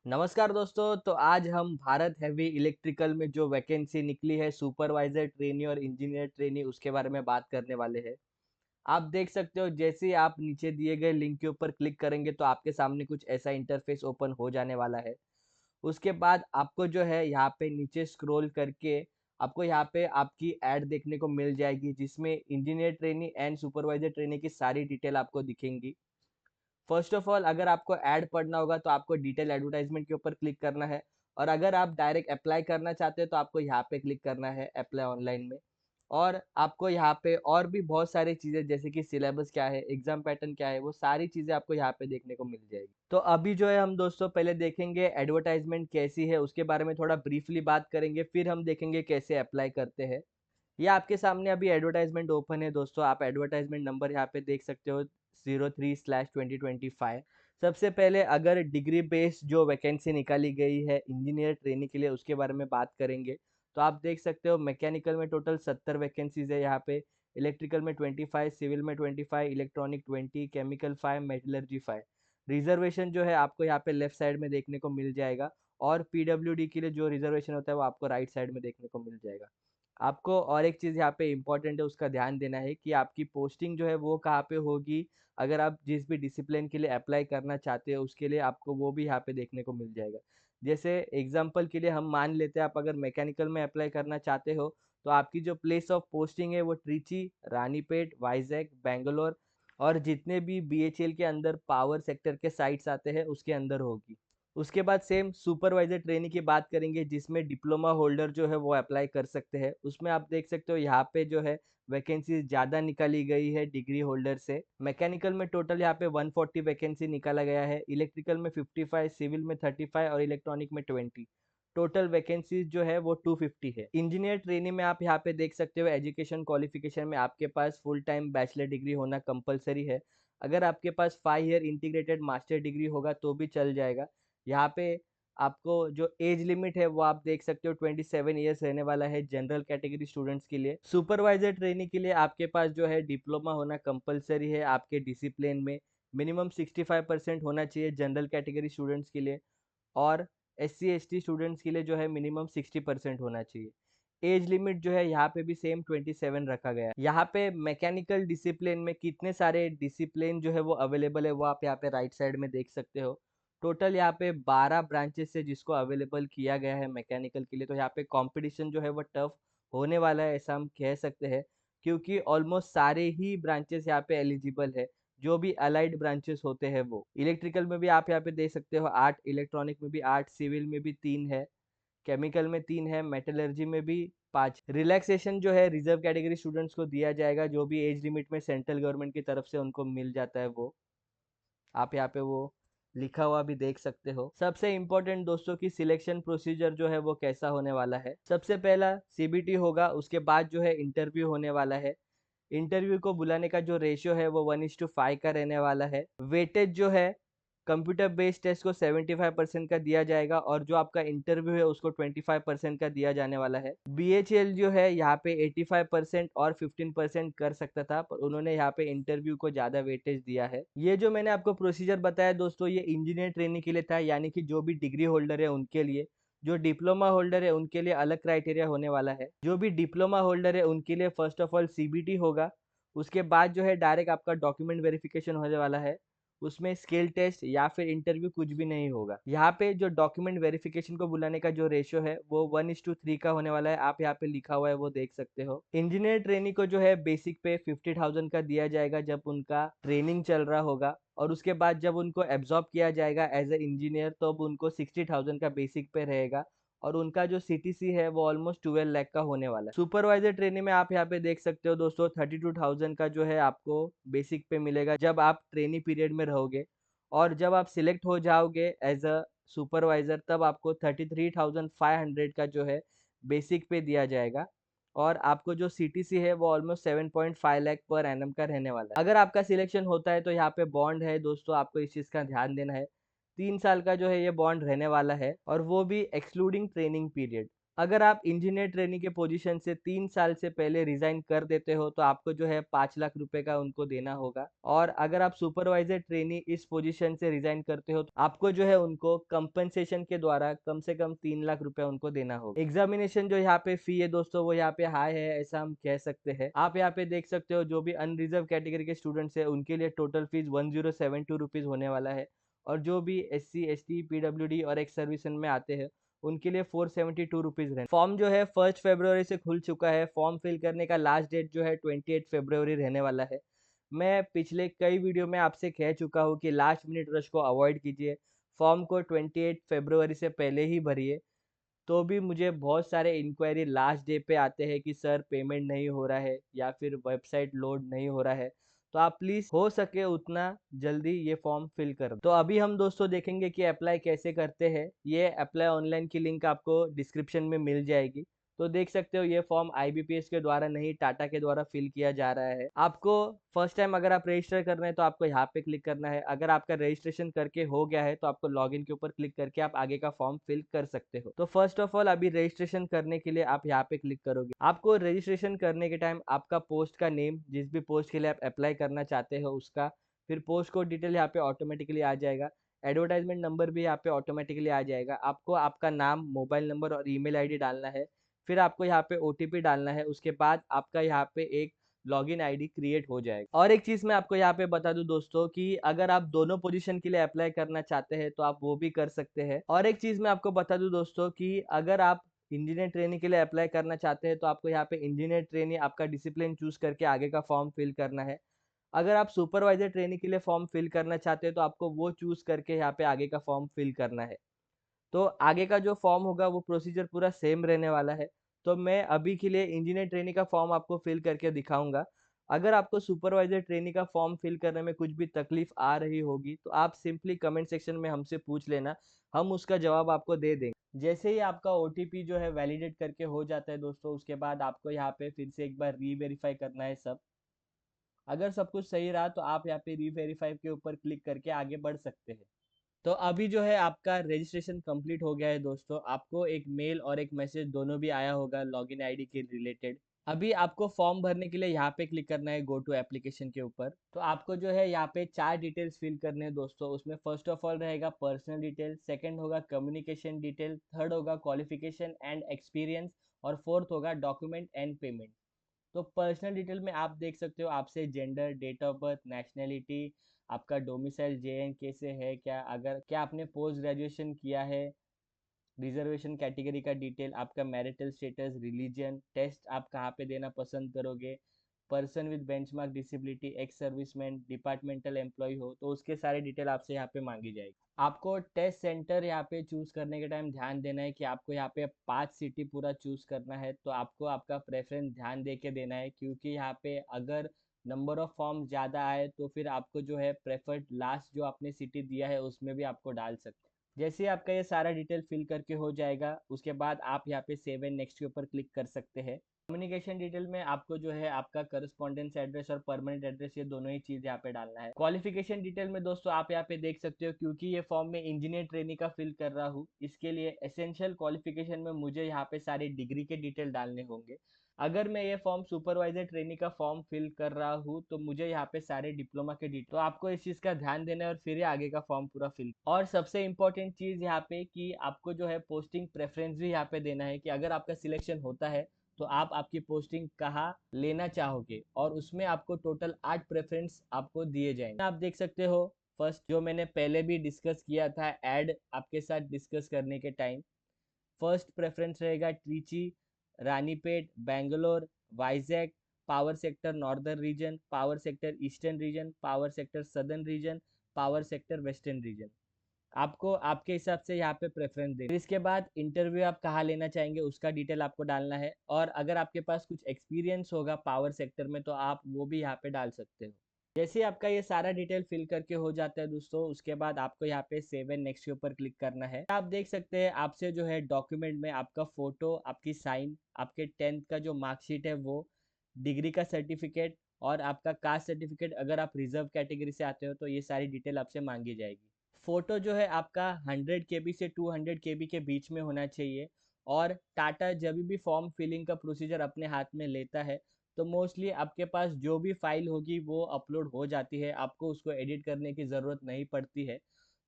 नमस्कार दोस्तों। तो आज हम भारत हेवी इलेक्ट्रिकल में जो वैकेंसी निकली है सुपरवाइजर ट्रेनी और इंजीनियर ट्रेनी उसके बारे में बात करने वाले हैं। आप देख सकते हो जैसे ही आप नीचे दिए गए लिंक के ऊपर क्लिक करेंगे तो आपके सामने कुछ ऐसा इंटरफेस ओपन हो जाने वाला है। उसके बाद आपको जो है यहाँ पे नीचे स्क्रॉल करके आपको यहाँ पे आपकी ऐड देखने को मिल जाएगी जिसमें engineer trainee and supervisor trainee की सारी डिटेल आपको दिखेंगी। फर्स्ट ऑफ ऑल अगर आपको ऐड पढ़ना होगा तो आपको डिटेल एडवर्टाइजमेंट के ऊपर क्लिक करना है। और अगर आप डायरेक्ट अप्लाई करना चाहते हो तो आपको यहाँ पे क्लिक करना है अप्लाई ऑनलाइन में। और आपको यहाँ पे और भी बहुत सारी चीज़ें जैसे कि सिलेबस क्या है, एग्जाम पैटर्न क्या है, वो सारी चीज़ें आपको यहाँ पे देखने को मिल जाएगी। तो अभी जो है हम दोस्तों पहले देखेंगे एडवर्टाइजमेंट कैसी है, उसके बारे में थोड़ा ब्रीफली बात करेंगे, फिर हम देखेंगे कैसे अप्लाई करते हैं। ये आपके सामने अभी एडवर्टाइजमेंट ओपन है दोस्तों। आप एडवर्टाइजमेंट नंबर यहाँ पे देख सकते हो 03/2025। सबसे पहले अगर डिग्री बेस्ड जो वैकेंसी निकाली गई है इंजीनियर ट्रेनिंग के लिए उसके बारे में बात करेंगे तो आप देख सकते हो मैकेनिकल में टोटल 70 वैकेंसीज है यहाँ पे। इलेक्ट्रिकल में 25, सिविल में 25, इलेक्ट्रॉनिक 20, केमिकल 5, मेटलर्जी 5। रिजर्वेशन जो है आपको यहाँ पे लेफ्ट साइड में देखने को मिल जाएगा। और पीडब्ल्यूडी के लिए जो रिजर्वेशन होता है वो आपको राइट साइड में देखने को मिल जाएगा। आपको और एक चीज़ यहाँ पे इम्पोर्टेंट है उसका ध्यान देना है कि आपकी पोस्टिंग जो है वो कहाँ पे होगी। अगर आप जिस भी डिसिप्लिन के लिए अप्लाई करना चाहते हो उसके लिए आपको वो भी यहाँ पे देखने को मिल जाएगा। जैसे एग्जांपल के लिए हम मान लेते हैं आप अगर मैकेनिकल में अप्लाई करना चाहते हो तो आपकी जो प्लेस ऑफ पोस्टिंग है वो ट्रिची, रानीपेट, वाइजैक, बेंगलोर और जितने भी बीएचएल के अंदर पावर सेक्टर के साइट्स आते हैं उसके अंदर होगी। उसके बाद सेम सुपरवाइजर ट्रेनिंग की बात करेंगे जिसमें डिप्लोमा होल्डर जो है वो अप्लाई कर सकते हैं। उसमें आप देख सकते हो यहाँ पे जो है वैकेंसी ज़्यादा निकाली गई है डिग्री होल्डर से। मैकेनिकल में टोटल यहाँ पे 140 वैकेंसी निकाला गया है, इलेक्ट्रिकल में 55, सिविल में 35 और इलेक्ट्रॉनिक में 20। टोटल वैकेंसीज जो है वो 250 है। इंजीनियर ट्रेनिंग में आप यहाँ पे देख सकते हो एजुकेशन क्वालिफिकेशन में आपके पास फुल टाइम बैचलर डिग्री होना कंपलसरी है। अगर आपके पास 5 ईयर इंटीग्रेटेड मास्टर डिग्री होगा तो भी चल जाएगा। यहाँ पे आपको जो एज लिमिट है वो आप देख सकते हो 27 ईयर्स रहने वाला है जनरल कैटेगरी स्टूडेंट्स के लिए। सुपरवाइजर ट्रेनिंग के लिए आपके पास जो है डिप्लोमा होना कंपलसरी है आपके डिसिप्लिन में। मिनिमम 65% होना चाहिए जनरल कैटेगरी स्टूडेंट्स के लिए। और SC ST स्टूडेंट्स के लिए जो है मिनिमम 60% होना चाहिए। एज लिमिट जो है यहाँ पे भी सेम 27 रखा गया है। यहाँ पे मैकेनिकल डिसिप्लिन में कितने सारे डिसिप्लिन जो है वो अवेलेबल है वो आप यहाँ पे राइट साइड में देख सकते हो। टोटल यहाँ पे 12 ब्रांचेस से जिसको अवेलेबल किया गया है मैकेनिकल के लिए। तो यहाँ पे कंपटीशन जो है वो टफ होने वाला है ऐसा हम कह सकते हैं क्योंकि ऑलमोस्ट सारे ही ब्रांचेस यहाँ पे एलिजिबल है। जो भी अलाइड ब्रांचेस होते हैं वो इलेक्ट्रिकल में भी आप यहाँ पे देख सकते हो 8, इलेक्ट्रॉनिक में भी 8, सिविल में भी 3 है, केमिकल में 3 है, मेटलर्जी में भी 5। रिलैक्सेशन जो है रिजर्व कैटेगरी स्टूडेंट्स को दिया जाएगा जो भी एज लिमिट में सेंट्रल गवर्नमेंट की तरफ से उनको मिल जाता है वो आप यहाँ पे वो लिखा हुआ भी देख सकते हो। सबसे इम्पोर्टेंट दोस्तों की सिलेक्शन प्रोसीजर जो है वो कैसा होने वाला है। सबसे पहला सीबीटी होगा, उसके बाद जो है इंटरव्यू होने वाला है। इंटरव्यू को बुलाने का जो रेशियो है वो 1:5 का रहने वाला है। वेटेज जो है कंप्यूटर बेस्ड टेस्ट को 75% का दिया जाएगा और जो आपका इंटरव्यू है उसको 25% का दिया जाने वाला है। बीएचएल जो है यहाँ पे 85% और 15% कर सकता था पर उन्होंने यहाँ पे इंटरव्यू को ज़्यादा वेटेज दिया है। ये जो मैंने आपको प्रोसीजर बताया दोस्तों ये इंजीनियर ट्रेनिंग के लिए था, यानी कि जो भी डिग्री होल्डर है उनके लिए। जो डिप्लोमा होल्डर है उनके लिए अलग क्राइटेरिया होने वाला है। जो भी डिप्लोमा होल्डर है उनके लिए फर्स्ट ऑफ ऑल सीबीटी होगा। उसके बाद जो है डायरेक्ट आपका डॉक्यूमेंट वेरिफिकेशन होने वाला है। उसमें स्किल टेस्ट या फिर इंटरव्यू कुछ भी नहीं होगा। यहाँ पे जो डॉक्यूमेंट वेरिफिकेशन को बुलाने का जो रेशियो है वो 1:3 का होने वाला है। आप यहाँ पे लिखा हुआ है वो देख सकते हो। इंजीनियर ट्रेनिंग को जो है बेसिक पे 50,000 का दिया जाएगा जब उनका ट्रेनिंग चल रहा होगा। और उसके बाद जब उनको एब्जॉर्ब किया जाएगा एज ए इंजीनियर तो अब उनको 60,000 का बेसिक पे रहेगा। और उनका जो सीटीसी है वो ऑलमोस्ट 12 लाख का होने वाला है। सुपरवाइजर ट्रेनिंग में आप यहाँ पे देख सकते हो दोस्तों 32,000 का जो है आपको बेसिक पे मिलेगा जब आप ट्रेनिंग पीरियड में रहोगे। और जब आप सिलेक्ट हो जाओगे एज अ सुपरवाइजर तब आपको 33,500 का जो है बेसिक पे दिया जाएगा। और आपको जो सीटीसी है वो ऑलमोस्ट 7.5 लाख पर एनम का रहने वाला है। अगर आपका सिलेक्शन होता है तो यहाँ पे बॉन्ड है दोस्तों, आपको इस चीज़ का ध्यान देना है। 3 साल का जो है ये बॉन्ड रहने वाला है और वो भी एक्सक्लूडिंग ट्रेनिंग पीरियड। अगर आप इंजीनियर ट्रेनी के पोजीशन से 3 साल से पहले रिज़ाइन कर देते हो तो आपको जो है 5 लाख रुपए का उनको देना होगा। और अगर आप सुपरवाइज़र ट्रेनी इस पोजीशन से रिज़ाइन करते हो तो आपको जो है उनको कंपनसेशन के द्वारा कम से कम 3 लाख रुपए उनको देना होगा। एग्ज़ामिनेशन जो यहाँ पे फ़ी है दोस्तों वो यहाँ पे हाई है ऐसा हम कह सकते हैं। आप यहाँ पे देख सकते हो जो भी अनरिज़र्व कैटेगरी के स्टूडेंट्स हैं उनके लिए टोटल फ़ीस 1072 रुपीज़ होने वाला है। और जो भी एससी, एसटी, पीडब्ल्यूडी और एक्स सर्विसमैन में आते हैं उनके लिए 472 रुपीज़ रहने। फॉर्म जो है 1 फरवरी से खुल चुका है। फॉर्म फिल करने का लास्ट डेट जो है 28 फरवरी रहने वाला है। मैं पिछले कई वीडियो में आपसे कह चुका हूँ कि लास्ट मिनट रश को अवॉइड कीजिए। फॉर्म को 28 फरवरी से पहले ही भरिए। तो भी मुझे बहुत सारे इंक्वायरी लास्ट डे पे आते हैं कि सर पेमेंट नहीं हो रहा है या फिर वेबसाइट लोड नहीं हो रहा है। तो आप प्लीज़ हो सके उतना जल्दी ये फॉर्म फिल कर दो। तो अभी हम दोस्तों देखेंगे कि अप्लाई कैसे करते हैं। ये अप्लाई ऑनलाइन की लिंक आपको डिस्क्रिप्शन में मिल जाएगी। तो देख सकते हो ये फॉर्म आईबीपीएस के द्वारा नहीं टाटा के द्वारा फिल किया जा रहा है। आपको फर्स्ट टाइम अगर आप रजिस्टर कर रहे हैं तो आपको यहाँ पे क्लिक करना है। अगर आपका रजिस्ट्रेशन करके हो गया है तो आपको लॉगिन के ऊपर क्लिक करके आप आगे का फॉर्म फिल कर सकते हो। तो फर्स्ट ऑफ ऑल अभी रजिस्ट्रेशन करने के लिए आप यहाँ पे क्लिक करोगे। आपको रजिस्ट्रेशन करने के टाइम आपका पोस्ट का नेम, जिस भी पोस्ट के लिए आप अप्लाई करना चाहते हो उसका, फिर पोस्ट कोड डिटेल यहाँ पे ऑटोमेटिकली आ जाएगा। एडवर्टाइजमेंट नंबर भी यहाँ पे ऑटोमेटिकली आ जाएगा। आपको आपका नाम, मोबाइल नंबर और ईमेल आईडी डालना है। फिर आपको यहाँ पे ओटीपी डालना है। उसके बाद आपका यहाँ पे एक लॉगिन आईडी क्रिएट हो जाएगा। और एक चीज़ मैं आपको यहाँ पे बता दूं दोस्तों कि अगर आप दोनों पोजीशन के लिए अप्लाई करना चाहते हैं तो आप वो भी कर सकते हैं। और एक चीज़ मैं आपको बता दूं दोस्तों कि अगर आप इंजीनियर ट्रेनिंग के लिए अप्लाई करना चाहते हैं तो आपको यहाँ पे इंजीनियर ट्रेनिंग आपका डिसिप्लिन चूज करके आगे का फॉर्म फिल करना है। अगर आप सुपरवाइजर ट्रेनिंग के लिए फॉर्म फिल करना चाहते हैं तो आपको वो चूज करके यहाँ पे आगे का फॉर्म फिल करना है। तो आगे का जो फॉर्म होगा वो प्रोसीजर पूरा सेम रहने वाला है। तो मैं अभी के लिए इंजीनियर ट्रेनिंग का फॉर्म आपको फिल करके दिखाऊंगा। अगर आपको सुपरवाइजर ट्रेनिंग का फॉर्म फिल करने में कुछ भी तकलीफ आ रही होगी तो आप सिंपली कमेंट सेक्शन में हमसे पूछ लेना, हम उसका जवाब आपको दे देंगे। जैसे ही आपका ओटीपी जो है वैलिडेट करके हो जाता है दोस्तों, उसके बाद आपको यहाँ पे फिर से एक बार रीवेरीफाई करना है सब। अगर सब कुछ सही रहा तो आप यहाँ पे रीवेरीफाई के ऊपर क्लिक करके आगे बढ़ सकते हैं। तो अभी जो है आपका रजिस्ट्रेशन कंप्लीट हो गया है दोस्तों। आपको एक मेल और एक मैसेज दोनों भी आया होगा लॉगिन आईडी के रिलेटेड। अभी आपको फॉर्म भरने के लिए यहाँ पे क्लिक करना है गो टू एप्लीकेशन के ऊपर। तो आपको जो है यहाँ पे 4 डिटेल्स फिल करने हैं दोस्तों। उसमें फर्स्ट ऑफ ऑल रहेगा पर्सनल डिटेल, सेकंड होगा कम्युनिकेशन डिटेल, थर्ड होगा क्वालिफिकेशन एंड एक्सपीरियंस और फोर्थ होगा डॉक्यूमेंट एंड पेमेंट। तो पर्सनल डिटेल में आप देख सकते हो आपसे gender, date of birth, nationality, आपका डोमिसाइल जेएनके से है क्या, अगर क्या आपने पोस्ट ग्रेजुएशन किया है, रिजर्वेशन कैटेगरी का डिटेल, आपका मैरिटल स्टेटस, रिलीजन, टेस्ट आप कहाँ पे देना पसंद करोगे, person with benchmark disability, ex serviceman, departmental employ हो तो उसके सारे डिटेल आपसे यहाँ पे मांगी जाएगी। आपको टेस्ट सेंटर यहाँ पे चूज करने के टाइम ध्यान देना है कि आपको यहाँ पे 5 सिटी पूरा चूज करना है। तो आपको आपका प्रेफरेंस ध्यान दे के देना है, क्योंकि यहाँ पे अगर नंबर ऑफ फॉर्म ज़्यादा आए तो फिर आपको जो है प्रेफर्ड लास्ट जो आपने सिटी दिया है उसमें भी आपको डाल सकते हैं। जैसे ही आपका ये सारा डिटेल फिल करके हो जाएगा उसके बाद आप यहाँ पे सेव एंड नेक्स्ट के ऊपर क्लिक कर सकते हैं। कम्युनिकेशन डिटेल में आपको जो है आपका करस्पॉन्डेंस एड्रेस और परमानेंट एड्रेस ये दोनों ही चीज यहाँ पे डालना है। क्वालिफिकेशन डिटेल में दोस्तों आप यहाँ पे देख सकते हो, क्योंकि ये फॉर्म में इंजीनियर ट्रेनिंग का फिल कर रहा हूँ इसके लिए एसेंशियल क्वालिफिकेशन में मुझे यहाँ पे सारे डिग्री के डिटेल डालने होंगे। अगर मैं ये फॉर्म सुपरवाइजर ट्रेनिंग का फॉर्म फिल कर रहा हूँ तो मुझे यहाँ पे सारे डिप्लोमा के डिटेल, तो आपको इस चीज़ का ध्यान देना है और फिर ही आगे का फॉर्म पूरा फिल। और सबसे इम्पोर्टेंट चीज़ यहाँ पे कि आपको जो है पोस्टिंग प्रेफरेंस भी यहाँ पे देना है कि अगर आपका सिलेक्शन होता है तो आप आपकी पोस्टिंग कहाँ लेना चाहोगे, और उसमें आपको टोटल 8 प्रेफरेंस आपको दिए जाएंगे। आप देख सकते हो फर्स्ट जो मैंने पहले भी डिस्कस किया था ऐड आपके साथ डिस्कस करने के टाइम, फर्स्ट प्रेफरेंस रहेगा Trichy, Ranipet, Bangalore, Vizag, power sector northern region, power sector eastern region, power sector southern region, power sector western region. आपको आपके हिसाब से यहाँ पे प्रेफरेंस देना। फिर इसके बाद इंटरव्यू आप कहाँ लेना चाहेंगे उसका डिटेल आपको डालना है, और अगर आपके पास कुछ एक्सपीरियंस होगा पावर सेक्टर में तो आप वो भी यहाँ पे डाल सकते हो। जैसे आपका ये सारा डिटेल फिल करके हो जाता है दोस्तों, उसके बाद आपको यहाँ पे सेव एंड नेक्स्ट के ऊपर क्लिक करना है। आप देख सकते हैं आपसे जो है डॉक्यूमेंट में आपका फोटो, आपकी साइन, आपके 10th का जो मार्कशीट है वो, डिग्री का सर्टिफिकेट और आपका कास्ट सर्टिफिकेट, अगर आप रिजर्व कैटेगरी से आते हो तो ये सारी डिटेल आपसे मांगी जाएगी। फोटो जो है आपका 100 KB से 200 KB के बीच में होना चाहिए, और टाटा जब भी फॉर्म फिलिंग का प्रोसीजर अपने हाथ में लेता है तो मोस्टली आपके पास जो भी फाइल होगी वो अपलोड हो जाती है, आपको उसको एडिट करने की ज़रूरत नहीं पड़ती है।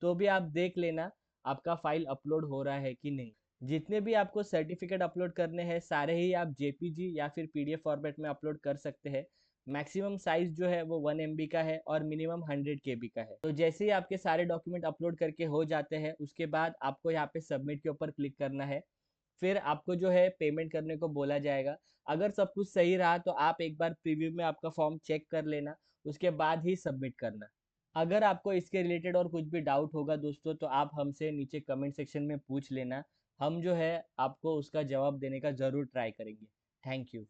तो भी आप देख लेना आपका फाइल अपलोड हो रहा है कि नहीं। जितने भी आपको सर्टिफिकेट अपलोड करने हैं सारे ही आप जेपीजी या फिर पीडीएफ फॉर्मेट में अपलोड कर सकते हैं। मैक्सिमम साइज जो है वो 1 MB का है और मिनिमम 100 KB का है। तो जैसे ही आपके सारे डॉक्यूमेंट अपलोड करके हो जाते हैं उसके बाद आपको यहाँ पे सबमिट के ऊपर क्लिक करना है। फिर आपको जो है पेमेंट करने को बोला जाएगा। अगर सब कुछ सही रहा तो आप एक बार प्रीव्यू में आपका फॉर्म चेक कर लेना, उसके बाद ही सबमिट करना। अगर आपको इसके रिलेटेड और कुछ भी डाउट होगा दोस्तों तो आप हमसे नीचे कमेंट सेक्शन में पूछ लेना। हम जो है आपको उसका जवाब देने का ज़रूर ट्राई करेंगे। Thank you.